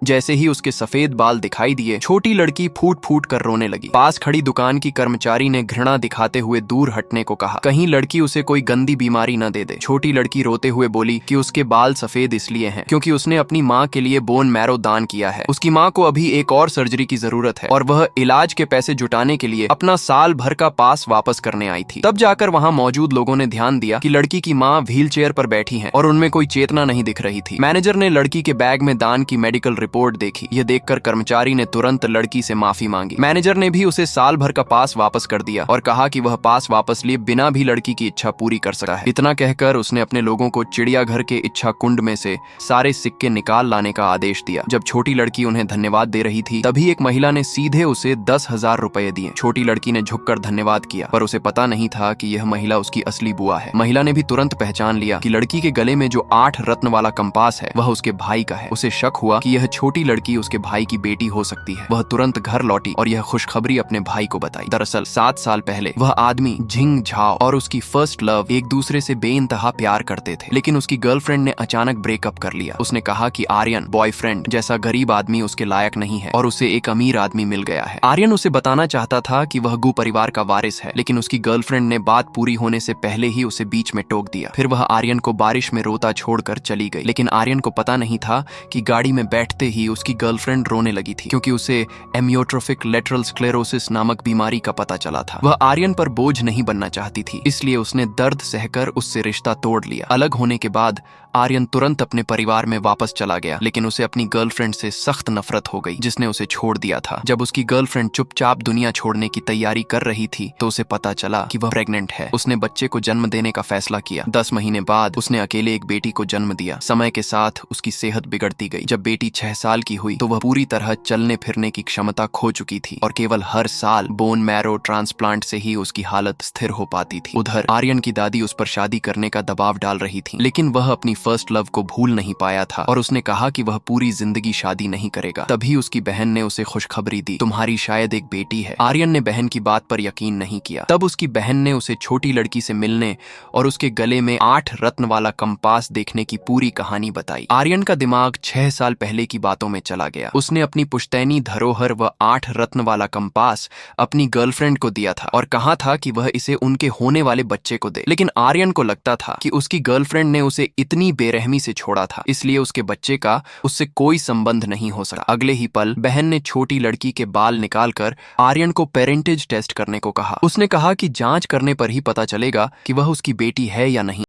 जैसे ही उसके सफेद बाल दिखाई दिए, छोटी लड़की फूट फूट कर रोने लगी। पास खड़ी दुकान की कर्मचारी ने घृणा दिखाते हुए दूर हटने को कहा, कहीं लड़की उसे कोई गंदी बीमारी न दे दे। छोटी लड़की रोते हुए बोली कि उसके बाल सफेद इसलिए हैं क्योंकि उसने अपनी माँ के लिए बोन मैरो दान किया है। उसकी माँ को अभी एक और सर्जरी की जरूरत है और वह इलाज के पैसे जुटाने के लिए अपना साल भर का पास वापस करने आई थी। तब जाकर वहाँ मौजूद लोगों ने ध्यान दिया कि लड़की की माँ व्हील चेयर पर बैठी है और उनमें कोई चेतना नहीं दिख रही थी। मैनेजर ने लड़की के बैग में दान की मेडिकल रिपोर्ट देखी। यह देखकर कर्मचारी ने तुरंत लड़की से माफी मांगी। मैनेजर ने भी उसे साल भर का पास वापस कर दिया और कहा कि वह पास वापस लिए बिना भी लड़की की इच्छा पूरी कर सकता है। इतना कहकर उसने अपने लोगों को चिड़ियाघर के इच्छा कुंड में से सारे सिक्के निकाल लाने का आदेश दिया। जब छोटी लड़की उन्हें धन्यवाद दे रही थी, तभी एक महिला ने सीधे उसे 10,000 रुपए दिए। छोटी लड़की ने झुककर धन्यवाद किया, पर उसे पता नहीं था कि यह महिला उसकी असली बुआ है। महिला ने भी तुरंत पहचान लिया कि लड़की के गले में जो 8 रत्न वाला कंपास है वह उसके भाई का है। उसे शक हुआ कि यह छोटी लड़की उसके भाई की बेटी हो सकती है। वह तुरंत घर लौटी और यह खुशखबरी अपने भाई को बताई। दरअसल 7 साल पहले वह आदमी झिंग झाओ और उसकी फर्स्ट लव एक दूसरे से बेइंतहा प्यार करते थे, लेकिन उसकी गर्लफ्रेंड ने अचानक ब्रेकअप कर लिया। उसने कहा कि आर्यन बॉयफ्रेंड जैसा गरीब आदमी उसके लायक नहीं है और उसे एक अमीर आदमी मिल गया है। आर्यन उसे बताना चाहता था कि वह गु परिवार का वारिस है, लेकिन उसकी गर्लफ्रेंड ने बात पूरी होने से पहले ही उसे बीच में टोक दिया। फिर वह आर्यन को बारिश में रोता छोड़कर चली गई, लेकिन आर्यन को पता नहीं था कि गाड़ी में बैठते ही उसकी गर्लफ्रेंड रोने लगी थी क्योंकि उसे एमियोट्रोफिक लेटरल स्क्लेरोसिस नामक बीमारी का पता चला था। वह आर्यन पर बोझ नहीं बनना चाहती थी, इसलिए उसने दर्द सहकर उससे रिश्ता तोड़ लिया। अलग होने के बाद आर्यन तुरंत अपने परिवार में वापस चला गया, लेकिन उसे अपनी गर्लफ्रेंड से सख्त नफरत हो गई जिसने उसे छोड़ दिया था। जब उसकी गर्लफ्रेंड चुपचाप दुनिया छोड़ने की तैयारी कर रही थी तो उसे पता चला कि वह प्रेग्नेंट है। उसने बच्चे को जन्म देने का फैसला किया। 10 महीने बाद उसने अकेले एक बेटी को जन्म दिया। समय के साथ उसकी सेहत बिगड़ती गई। जब बेटी 6 साल की हुई तो वह पूरी तरह चलने फिरने की क्षमता खो चुकी थी और केवल हर साल बोन मैरो ट्रांसप्लांट से ही उसकी हालत स्थिर हो पाती थी। उधर आर्यन की दादी उस पर शादी करने का दबाव डाल रही थी, लेकिन वह अपनी फर्स्ट लव को भूल नहीं पाया था और उसने कहा कि वह पूरी जिंदगी शादी नहीं करेगा। तभी उसकी बहन ने उसे खुशखबरी दी, तुम्हारी शायद एक बेटी है। आर्यन ने बहन की बात पर यकीन नहीं किया। तब उसकी बहन ने उसे छोटी लड़की से मिलने और उसके गले में 8 रत्न वाला कंपास देखने की पूरी कहानी बताई। आर्यन का दिमाग 6 साल पहले की बातों में चला गया। उसने अपनी पुश्तैनी धरोहर व 8 रत्न वाला कंपास अपनी गर्लफ्रेंड को दिया था और कहा था कि वह इसे उनके होने वाले बच्चे को दे, लेकिन आर्यन को लगता था कि उसकी गर्लफ्रेंड ने उसे इतनी बेरहमी से छोड़ा था, इसलिए उसके बच्चे का उससे कोई संबंध नहीं हो सका। अगले ही पल बहन ने छोटी लड़की के बाल निकालकर आर्यन को पेरेंटेज टेस्ट करने को कहा। उसने कहा कि जांच करने पर ही पता चलेगा कि वह उसकी बेटी है या नहीं।